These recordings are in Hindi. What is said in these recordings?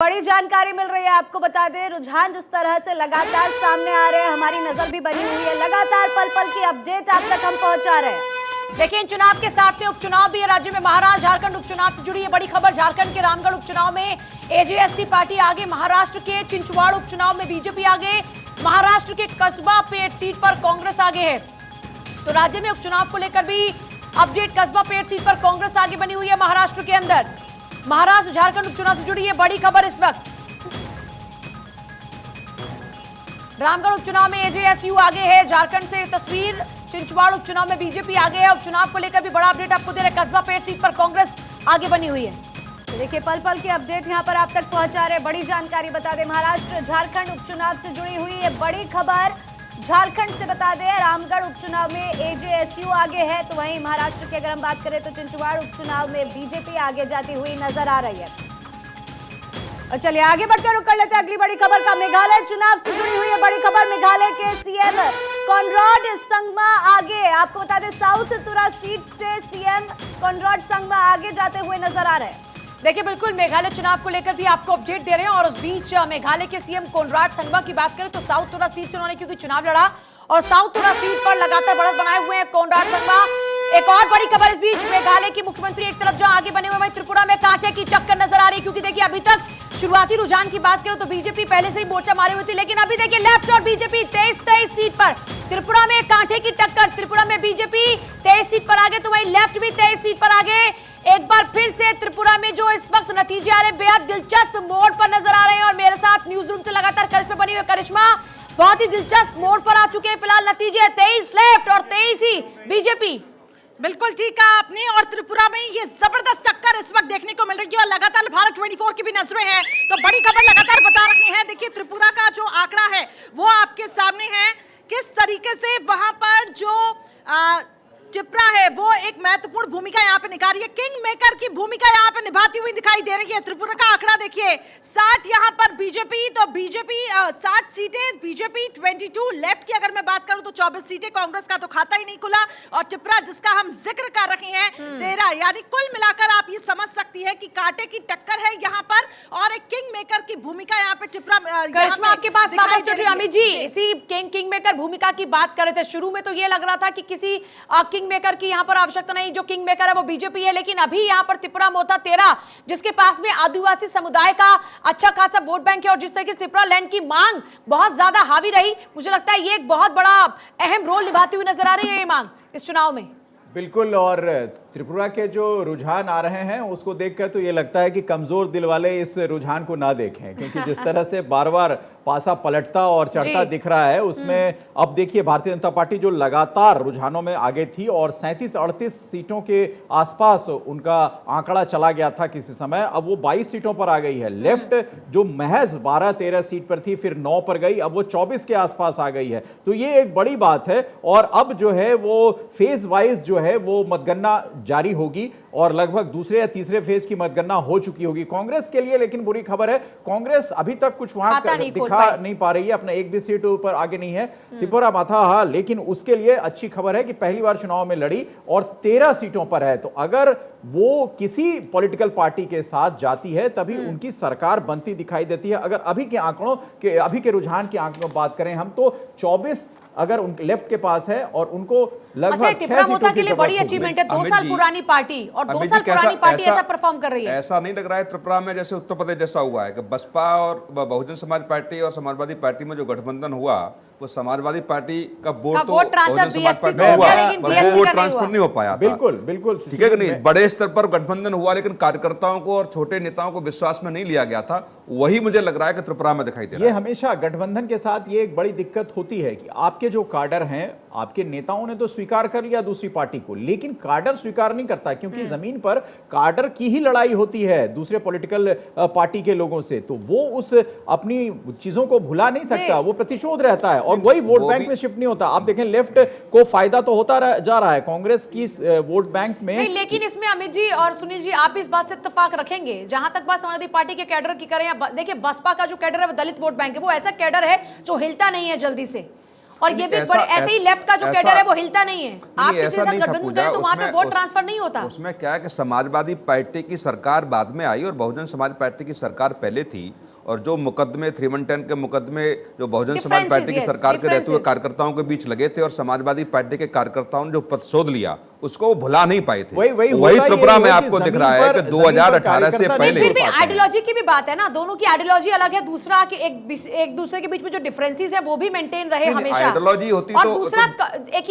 बड़ी जानकारी मिल रही है। आपको बता दें, रुझान जिस तरह से लगातार सामने आ रहे हैं, हमारी नजर भी बनी हुई है। लगातार पल पल की अपडेट आप तक हम पहुंचा रहे हैं। देखिए, चुनाव के साथ में उपचुनाव भी है। राज्य में महाराष्ट्र झारखंड उपचुनाव से जुड़ी है बड़ी खबर। झारखंड के रामगढ़ उपचुनाव में एजेएसटी पार्टी आगे, महाराष्ट्र के चिंचवाड़ उपचुनाव में बीजेपी आगे, महाराष्ट्र के कस्बा पेट सीट पर कांग्रेस आगे है। तो राज्य में उपचुनाव को लेकर भी अपडेट, कस्बा पेट सीट पर कांग्रेस आगे बनी हुई है। महाराष्ट्र के अंदर महाराष्ट्र झारखंड उपचुनाव से जुड़ी है बड़ी खबर इस वक्त। रामगढ़ उपचुनाव में एजेएसयू आगे है। झारखंड से तस्वीर, चिंचवाड़ उपचुनाव में बीजेपी आगे है। उपचुनाव को लेकर भी बड़ा अपडेट आपको दे रहे हैं। कस्बा पेट सीट पर कांग्रेस आगे बनी हुई है। तो देखिए, पल पल की अपडेट यहां पर आप तक पहुंचा रहे। बड़ी जानकारी बता दें, महाराष्ट्र झारखंड उपचुनाव से जुड़ी हुई है बड़ी खबर। झारखंड से बता दें, रामगढ़ उपचुनाव में एजेएसयू आगे है, तो वहीं महाराष्ट्र की अगर हम बात करें तो चिंचवाड़ उपचुनाव में बीजेपी आगे जाती हुई नजर आ रही है। और चलिए आगे बढ़कर रुक कर लेते हैं अगली बड़ी खबर का। मेघालय चुनाव से जुड़ी हुई है बड़ी खबर। मेघालय के सीएम कॉनराड संगमा आगे। आपको बता दें, साउथ तुरा सीट से सीएम कॉनराड संगमा आगे जाते हुए नजर आ रहे हैं। देखिए, बिल्कुल मेघालय चुनाव को लेकर भी आपको अपडेट दे रहे हैं। और उस बीच मेघालय के सीएम कॉनराड संगमा की बात करें तो साउथ तुरा सीट से उन्होंने क्योंकि चुनाव लड़ा और साउथ तुरा सीट पर लगातार बढ़त बनाए हुए हैं कॉनराड संगमा। एक और बड़ी खबर इस बीच, मेघालय के मुख्यमंत्री एक तरफ जो आगे बने हुए, वहीं त्रिपुरा में कांटे की टक्कर नजर आ रही है। क्योंकि देखिए, अभी तक शुरुआती रुझान की बात करें तो बीजेपी पहले से ही मोर्चा मारे हुए थी, लेकिन अभी देखिए लेफ्ट और बीजेपी 23 सीट पर। त्रिपुरा में कांटे की टक्कर, त्रिपुरा में बीजेपी 23 सीट पर आगे, तो वहीं लेफ्ट भी 23 सीट पर आगे। एक बार फिर से त्रिपुरा में जो इस वक्त नतीजे आ रहे हैं, बेहद दिलचस्प मोड़ पर नजर आ रहे हैं। और मेरे साथ न्यूज रूम से लगातार करिश्मा बनी हुई। करिश्मा, बहुत ही दिलचस्प मोड़ पर आ चुके हैं फिलहाल नतीजे, 23 लेफ्ट और 23 ही बीजेपी। बिल्कुल ठीक कहा आपने। और त्रिपुरा में ये जबरदस्त टक्कर इस वक्त देखने को मिल रही है और लगातार भारत 24 की भी नजरें हैं, तो बड़ी खबर लगातार बता रहे हैं। देखिए, त्रिपुरा का जो आंकड़ा है वो आपके सामने है, किस तरीके से वहां पर जो चिपरा है वो एक महत्वपूर्ण भूमिका यहाँ पे निभा रही है, किंग मेकर की भूमिका यहाँ पे निभाती हुई दिखाई दे रही है। त्रिपुरा का आंकड़ा देखिए, 60 यहाँ पर बीजेपी, तो बीजेपी 60 सीटें, बीजेपी 22। लेफ्ट की अगर मैं बात करूं तो 24 सीटें। कांग्रेस का तो खाता ही नहीं खुला। और चिपरा जिसका हम जिक्र कर रहे हैं 13, यानी कुल मिलाकर आप ये समझ सकती है कि कांटे की टक्कर है यहाँ पर और एक किंग मेकर की भूमिका यहाँ पे चिपरा। करिश्मा, आपके पास अमित जी इसी किंग मेकर भूमिका की बात कर रहे थे। शुरू में तो ये लग रहा था कि किसी किंग मेकर की यहां पर आवश्यकता नहीं, जो किंग मेकर है वो बीजेपी है, लेकिन अभी यहां पर त्रिपुरा मोता 13, जिसके पास में आदिवासी समुदाय का अच्छा खासा वोट बैंक है और जिस तरीके से त्रिपुरा लैंड की मांग बहुत ज्यादा हावी रही, मुझे लगता है ये एक बहुत बड़ा अहम रोल निभाती हुई नजर आ रही है ये मांग इस चुनाव में। बिल्कुल। और त्रिपुरा के जो रुझान आ रहे हैं उसको देखकर तो ये लगता है कि कमजोर दिल वाले इस रुझान को ना देखें, क्योंकि जिस तरह से बार बार पासा पलटता और चढ़ता दिख रहा है उसमें अब देखिए भारतीय जनता पार्टी जो लगातार रुझानों में आगे थी और 37-38 सीटों के आसपास उनका आंकड़ा चला गया था किसी समय, अब वो 22 सीटों पर आ गई है। लेफ्ट जो महज 12-13 सीट पर थी, फिर 9 पर गई, अब वो 24 के आसपास आ गई है। तो ये एक बड़ी बात है। और अब जो है वो फेज वाइज जो है वो मतगणना जारी होगी और लगभग दूसरे या तीसरे फेज की मतगणना हो चुकी होगी कांग्रेस के लिए। लेकिन बुरी खबर है, कांग्रेस अभी तक कुछ वहां दिखा नहीं पा रही है, अपना एक भी सीट ऊपर आगे नहीं है। त्रिपुरा माथा, हाँ, लेकिन उसके लिए अच्छी खबर है कि पहली बार चुनाव में लड़ी और 13 सीटों पर है। तो अगर वो किसी पॉलिटिकल पार्टी के साथ जाती है तभी उनकी सरकार बनती दिखाई देती है। अगर अभी के आंकड़ों के, अभी के रुझान के आंकड़ों बात करें हम, तो 24 अगर उन लेफ्ट के पास है और उनको लगभग 6 सीटों के लिए बड़ी अचीवमेंट है। 2 साल पुरानी पार्टी और 2 साल पुरानी पार्टी ऐसा परफॉर्म कर रही है। ऐसा नहीं लग रहा है त्रिपुरा में जैसे उत्तर प्रदेश जैसा हुआ है कि बसपा और बहुजन समाज पार्टी और समाजवादी पार्टी में जो गठबंधन हुआ वो समाजवादी पार्टी का वोट तो बहुजन समाज पार्टी में हुआ, वो ट्रांसफर नहीं हो पाया। बिल्कुल बिल्कुल ठीक है कि नहीं, बड़े स्तर पर गठबंधन हुआ लेकिन कार्यकर्ताओं को और छोटे नेताओं को विश्वास में नहीं लिया गया था। वही मुझे लग रहा है कि त्रिपुरा में दिखाई दे रहा है। ये हमेशा गठबंधन के साथ ये एक बड़ी दिक्कत होती है कि आपके जो काडर हैं, आपके नेताओं ने तो स्वीकार कर लिया दूसरी पार्टी को, लेकिन काडर स्वीकार नहीं करता, क्योंकि जमीन पर काडर की ही लड़ाई होती है दूसरे पॉलिटिकल पार्टी के लोगों से। तो वो उस अपनी चीजों को भुला नहीं सकता, वो प्रतिशोध रहता है और वही वोट बैंक में शिफ्ट नहीं होता। आप देखें, लेफ्ट को फायदा तो होता जा रहा है कांग्रेस की वोट बैंक में नहीं, लेकिन इसमें अमित जी और सुनील जी आप भी इस बात से इत्तेफाक रखेंगे, जहां तक बात समाजवादी पार्टी के कैडर की करें, देखिए बसपा का जो कैडर है वो दलित वोट बैंक है, वो ऐसा कैडर है जो हिलता नहीं है जल्दी से। और ये भी ऐसे ही लेफ्ट का जो कैडर है वो हिलता नहीं है। आप किसी के साथ गठबंधन करें तो वहां पे वोट ट्रांसफर नहीं होता। उसमें क्या है कि समाजवादी पार्टी की सरकार बाद में आई और बहुजन समाज पार्टी की सरकार पहले थी, और जो मुकदमे 310 के मुकदमे जो बहुजन समाज पार्टी की सरकार के रहते हुए कार्यकर्ताओं के बीच लगे थे और समाजवादी पार्टी के कार्यकर्ताओं ने जो प्रतिशोध लिया उसको वो भुला नहीं पाए थे। वही त्रिपुरा में आपको दिख रहा है कि 2018 से पहले। फिर भी आइडियोलॉजी की भी बात है ना, दोनों की आइडियोलॉजी अलग है। दूसरा कि एक दूसरे के बीच में जो डिफरेंसेस है वो भी मेंटेन रहे हमेशा। आइडियोलॉजी होती और तो दूसरा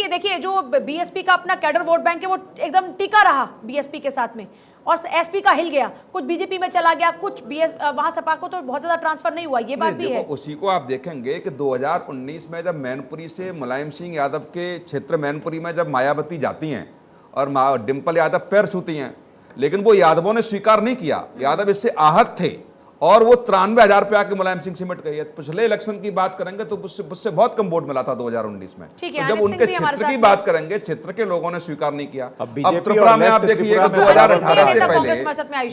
देखिए जो बीएसपी का अपना कैडर वोट बैंक है वो एकदम टिका रहा बीएसपी के साथ में, और एसपी का हिल गया, कुछ बीजेपी में चला गया, कुछ वहां सपा को तो बहुत ज्यादा ट्रांसफर नहीं हुआ, ये बात भी है। उसी को आप देखेंगे कि 2019 में जब मैनपुरी से मुलायम सिंह यादव के क्षेत्र मैनपुरी में जब मायावती जाती हैं और डिंपल यादव पैर छूती हैं, लेकिन वो यादवों ने स्वीकार नहीं किया, यादव इससे आहत थे और वो 93,000 रुपया के मुलायम सिंह सिमट गई है। पिछले इलेक्शन की बात करेंगे तो उससे बहुत कम वोट मिला था 2019 में। तो जब उनके क्षेत्र की बात करेंगे, क्षेत्र के लोगों ने स्वीकार नहीं किया। अब त्रिपुरा में आप देखिए 2018 से पहले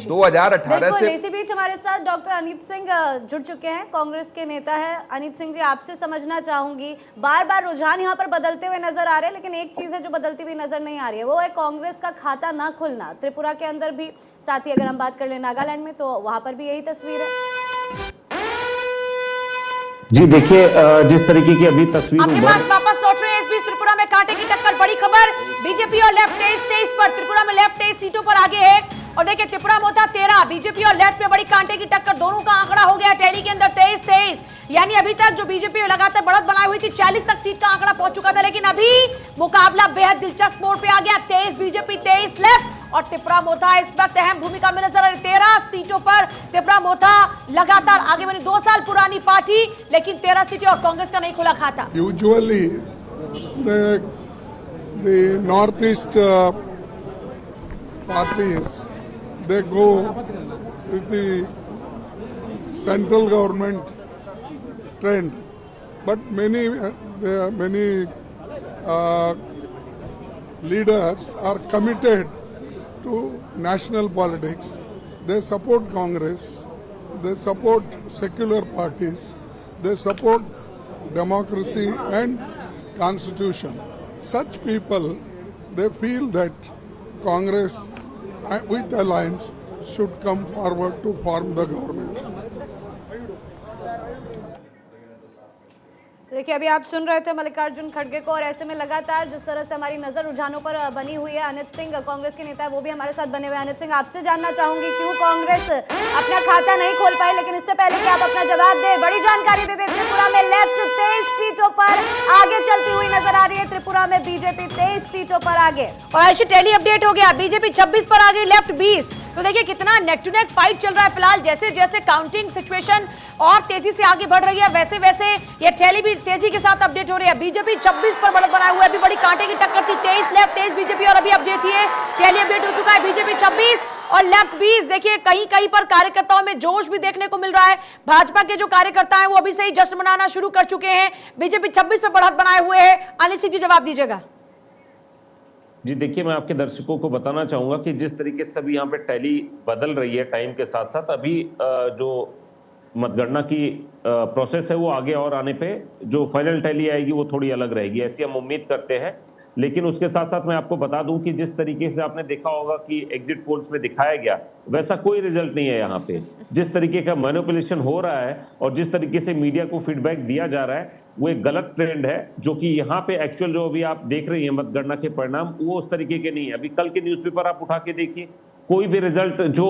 2018 से इसी बीच हमारे साथ डॉक्टर अनित सिंह जुड़ चुके हैं, कांग्रेस के नेता है। अनित सिंह जी, आपसे समझना चाहूंगी, बार बार रुझान यहाँ पर बदलते हुए नजर आ रहे हैं, लेकिन एक चीज है जो बदलती हुई नजर नहीं आ रही है, वो है कांग्रेस का खाता ना खुलना। त्रिपुरा के अंदर भी, साथ ही अगर हम बात कर ले नागालैंड में, तो वहां पर भी यही तस्वीर। जी देखिए, जिस तरीके की अभी तस्वीर आपके पास वापस लौट रहे हैं। इस बीच त्रिपुरा में कांटे की टक्कर, बड़ी खबर, बीजेपी और लेफ्ट 23 पर, त्रिपुरा में लेफ्ट 23 सीटों पर आगे है। और देखिए त्रिपुरा में होता 13, बीजेपी और लेफ्ट में बड़ी कांटे की टक्कर, दोनों का आंकड़ा हो गया टैली के अंदर 23-23, यानी अभी तक जो बीजेपी लगातार बढ़त बनाई हुई थी 40 तक सीट का आंकड़ा पहुंच चुका था, लेकिन अभी मुकाबला बेहद दिलचस्प मोड़ पे आ गया। 23 बीजेपी, 23 लेफ्ट, और त्रिपुरा मोथा इस वक्त अहम भूमिका में नजर आ रही। 13 सीटों पर त्रिपुरा मोथा लगातार आगे बनी, 2 साल पुरानी पार्टी, लेकिन 13 सीटें और कांग्रेस का नहीं खुला खाता। Usually the northeast parties, they go with the central government trend, but many leaders are committed to national politics. They support Congress, they support secular parties, they support democracy and constitution. Such people, they feel that Congress with alliance should come forward to form the government. देखिए, अभी आप सुन रहे थे मल्लिकार्जुन खड़गे को, और ऐसे में लगातार जिस तरह से हमारी नजर रुझानों पर बनी हुई है, अनित सिंह कांग्रेस के नेता है, वो भी हमारे साथ बने हुए हैं। अनित सिंह, आपसे जानना चाहूंगी क्यों कांग्रेस अपना खाता नहीं खोल पाई, लेकिन इससे पहले कि आप अपना जवाब दें, बड़ी जानकारी दे दें। त्रिपुरा में लेफ्ट 23 सीटों पर आगे चलती हुई नजर आ रही है, त्रिपुरा में बीजेपी 23 सीटों पर आगे। और आयुषी टैली अपडेट हो गया, बीजेपी 26 पर आ गई, लेफ्ट 20। तो देखिए कितना नेक टू नेक फाइट चल रहा है फिलहाल। जैसे जैसे काउंटिंग सिचुएशन और तेजी से आगे बढ़ रही है, वैसे वैसे ये टैली भी तेजी के साथ अपडेट हो रही है। बीजेपी 26 पर बढ़त बनाए हुए, अभी बड़ी कांटे की टक्कर थी, 23 लेफ्ट 23 बीजेपी, और अभी अपडेट ये टैली अपडेट हो चुका है, बीजेपी 26 और लेफ्ट 20। देखिए कहीं कहीं पर कार्यकर्ताओं में जोश भी देखने को मिल रहा है। भाजपा के जो कार्यकर्ता हैं वो अभी से ही जश्न मनाना शुरू कर चुके हैं। बीजेपी 26 पर बढ़त बनाए हुए है। अनित सिंह जी, जवाब दीजिएगा। जी देखिए, मैं आपके दर्शकों को बताना चाहूंगा कि जिस तरीके से अभी यहाँ पे टैली बदल रही है टाइम के साथ साथ, अभी जो मतगणना की प्रोसेस है वो आगे और आने पे जो फाइनल टैली आएगी वो थोड़ी अलग रहेगी, ऐसी हम उम्मीद करते हैं। लेकिन उसके साथ साथ मैं आपको बता दूं कि जिस तरीके से आपने देखा होगा कि एग्जिट पोल्स में दिखाया गया, वैसा कोई रिजल्ट नहीं है यहाँ पे। जिस तरीके का मैनिपुलेशन हो रहा है और जिस तरीके से मीडिया को फीडबैक दिया जा रहा है, वो एक गलत ट्रेंड है, जो कि यहाँ पे एक्चुअल जो अभी आप देख रही हैं मतगणना के परिणाम, वो उस तरीके के नहीं है। अभी कल के न्यूज़पेपर आप उठा के देखिए, कोई भी रिजल्ट जो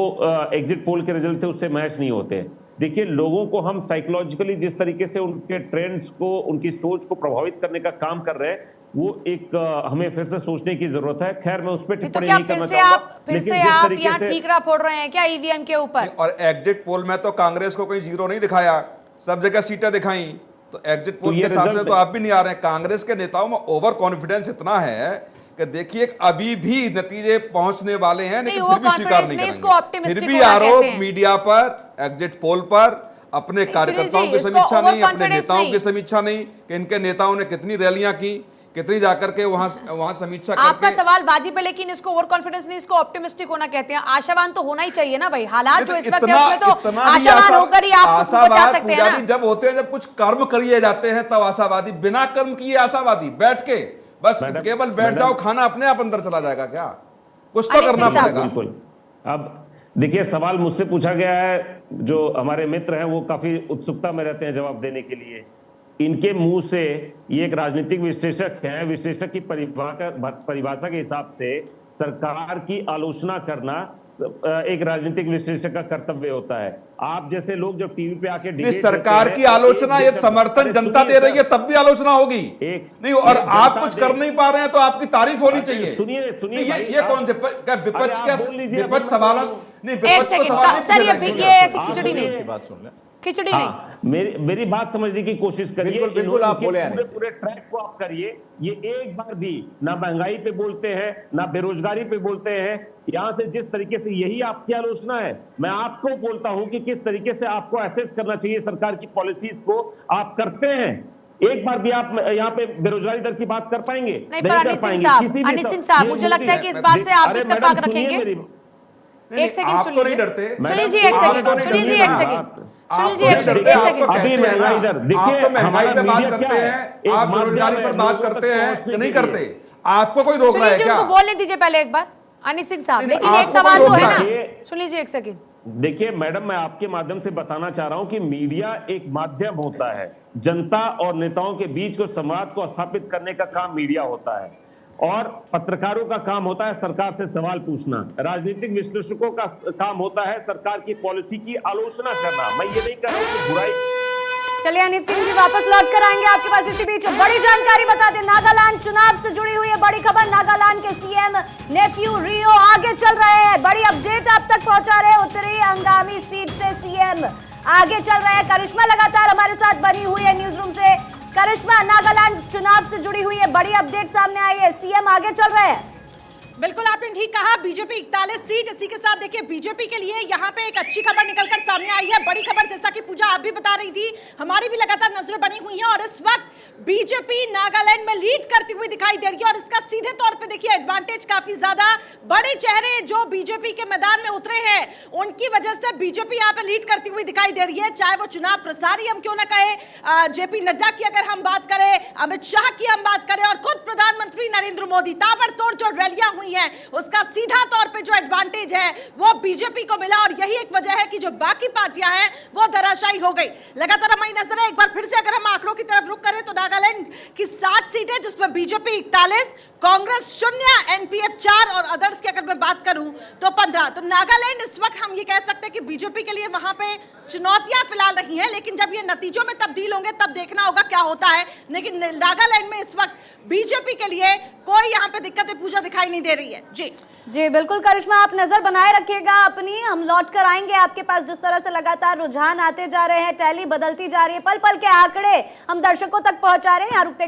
एग्जिट पोल के रिजल्ट थे उससे मैच नहीं होते। देखिए, लोगों को हम साइकोलॉजिकली जिस तरीके से उनके ट्रेंड्स को, उनकी सोच को प्रभावित करने का काम कर रहे हैं, वो एक हमें फिर से सोचने की जरूरत है। खैर, मैं उस पर टिप्पणी नहीं करना चाहूंगा। फिर से आप यहाँ ठीकरा फोड़ रहे हैं क्या ईवीएम के ऊपर? और एग्जिट पोल में तो कांग्रेस को कोई जीरो नहीं दिखाया, सब जगह सीटें दिखाई, तो एग्जिट पोल के हिसाब से तो आप भी नहीं आ रहे हैं। कांग्रेस के नेताओं में ओवर कॉन्फिडेंस इतना है कि देखिए अभी भी नतीजे पहुंचने वाले हैं, लेकिन फिर भी स्वीकार नहीं करेंगे। फिर भी आरोप मीडिया पर, एग्जिट पोल पर, अपने कार्यकर्ताओं की समीक्षा नहीं, अपने नेताओं की समीक्षा नहीं कि इनके नेताओं ने कितनी रैलियां की, कितनी जाकर के वहां समीक्षा आपका करके। सवाल वाजिब है, लेकिन इसको ओवर कॉन्फिडेंस नहीं, इसको ऑप्टिमिस्टिक होना कहते हैं। आशावान तो होना ही चाहिए ना भाई, हालात जो इस वक्त है उसमें तो आशावान होकर ही आप बचा सकते हैं ना। जब होते हैं, जब कुछ कर्म करिए जाते हैं तब आशावादी, बिना कर्म किए आशावादी, बैठ के बस केवल बैठ जाओ, खाना अपने आप अंदर चला जाएगा क्या? कुछ तो करना पड़ेगा। बिल्कुल। अब देखिए, सवाल मुझसे पूछा गया है, जो हमारे मित्र हैं वो काफी उत्सुकता में रहते हैं जवाब देने के लिए। इनके मुंह से, ये एक राजनीतिक विश्लेषक हैं, विश्लेषक की परिभाषा के हिसाब से सरकार की आलोचना करना एक राजनीतिक विश्लेषक का कर्तव्य होता है। आप जैसे लोग जब टीवी पे आके नहीं, सरकार की आलोचना यदि समर्थन जनता दे रही है तब भी आलोचना होगी नहीं, और आप कुछ कर नहीं पा रहे हैं तो आपकी तारीफ होनी चाहिए। सुनिए ये कौन से विपक्ष का विपक्ष सवाल नहीं, विपक्ष को सवाल सर ये ऐसी खिचड़ी नहीं, बात सुन ले, खिचड़ी नहीं। मेरी बात समझने की कोशिश करिए। बिल्कुल आप बोले पूरे ट्रैक को आप करिए। ये एक बार भी ना महंगाई पे बोलते हैं, ना बेरोजगारी पे बोलते हैं। यहां से जिस तरीके से, यही आपकी आलोचना है। मैं आपको बोलता हूं कि किस तरीके से आपको असेस करना चाहिए सरकार की पॉलिसीज को, आप करते हैं। एक बार भी आप यहाँ पे बेरोजगारी दर की बात कर पाएंगे? नहीं पर अनिल सिंह साहब, मुझे लगता है कि इस बात से आप इत्तेफाक रखेंगे। एक सेकंड सुन लीजिए, सुनिए जी, एक सेकंड सुनिए जी, एक सेकंड सुनिए जी, एक सेकंड। अभी महंगाई दर देखिए, आप तो महंगाई पे बात करते हैं, आप बेरोजगारी पर बात करते हैं कि नहीं करते? आपको कोई रोक रहा है क्या? उनको बोलने दीजिए पहले एक बार अनिल सिंह साहब, लेकिन एक सवाल तो है ना, सुन लीजिए एक सेकंड। देखिए मैडम, मैं आपके माध्यम से बताना चाह रहा हूं कि मीडिया एक माध्यम होता है। जनता और नेताओं के बीच को, संवाद को स्थापित करने का काम मीडिया होता है, और पत्रकारों का काम होता है सरकार से सवाल पूछना। राजनीतिक विश्लेषकों का काम होता है सरकार की पॉलिसी की आलोचना करना। मैं ये नहीं कह रहा हूं कि बुराई। चलिए अनिल सिंह जी वापस लौट कर आएंगे आपके पास। इसी बीच बड़ी जानकारी बता दें, नागालैंड चुनाव से जुड़ी हुई है बड़ी खबर। नागालैंड के सीएम नेफ्यू रियो आगे चल रहे हैं, बड़ी अपडेट आप तक पहुंचा रहे हैं। उत्तरी अंगामी सीट से सीएम आगे चल रहे हैं। करिश्मा लगातार हमारे साथ बनी हुई है न्यूज रूम से। करिश्मा, नागालैंड चुनाव से जुड़ी हुई है बड़ी अपडेट सामने आई है, सीएम आगे चल रहे हैं। बिल्कुल आपने ठीक कहा, बीजेपी 41 सीट। इसी के साथ देखिए बीजेपी के लिए यहाँ पे एक अच्छी खबर निकलकर सामने आई है, बड़ी खबर, जैसा कि पूजा आप भी बता रही थी, हमारी भी लगातार नजरें बनी हुई हैं। और इस वक्त बीजेपी नागालैंड में लीड करती हुई दिखाई दे रही है, और इसका सीधे तौर पे देखिए एडवांटेज काफी ज्यादा। बड़े चेहरे जो बीजेपी के मैदान में उतरे हैं, उनकी वजह से बीजेपी यहाँ पे लीड करती हुई दिखाई दे रही है। चाहे वो चुनाव प्रसारी हम क्यों ना कहे, जेपी नड्डा की अगर हम बात करें, अमित शाह की हम बात करें, और खुद प्रधानमंत्री नरेंद्र मोदी, ताबड़तोड़ जो रैलियां हुई हैं, उसका सीधा तौर पे जो एडवांटेज है वो बीजेपी को मिला। और यही एक वजह है कि जो बाकी पार्टियां हैं वो धराशायी हो गई। लगातार हमारी नजर है, एक बार फिर से अगर हम आंकड़ों की तरफ रुख करें तो नागालैंड की 60 सीटें, जिसमें बीजेपी 41, कांग्रेस 0, एनपीएफ 4 और अदर्स की अगर मैं बात करूं तो 15। तो नागालैंड इस वक्त हम ये कह सकते हैं कि बीजेपी के लिए वहां पे चुनौतियां फिलहाल रही हैं, लेकिन जब ये नतीजों में तब्दील होंगे तब देखना होगा क्या होता है। लेकिन नागालैंड में इस वक्त बीजेपी के लिए कोई यहाँ पे दिक्कतें पूजा दिखाई नहीं दे रही है। जी बिल्कुल करिश्मा, आप नजर बनाए रखिएगा अपनी, हम लौट कर आएंगे आपके पास। जिस तरह से लगातार रुझान आते जा रहे हैं, टैली बदलती जा रही है, पल पल के आंकड़े हम दर्शकों तक पहुंचा रहे हैं। यहाँ रुकते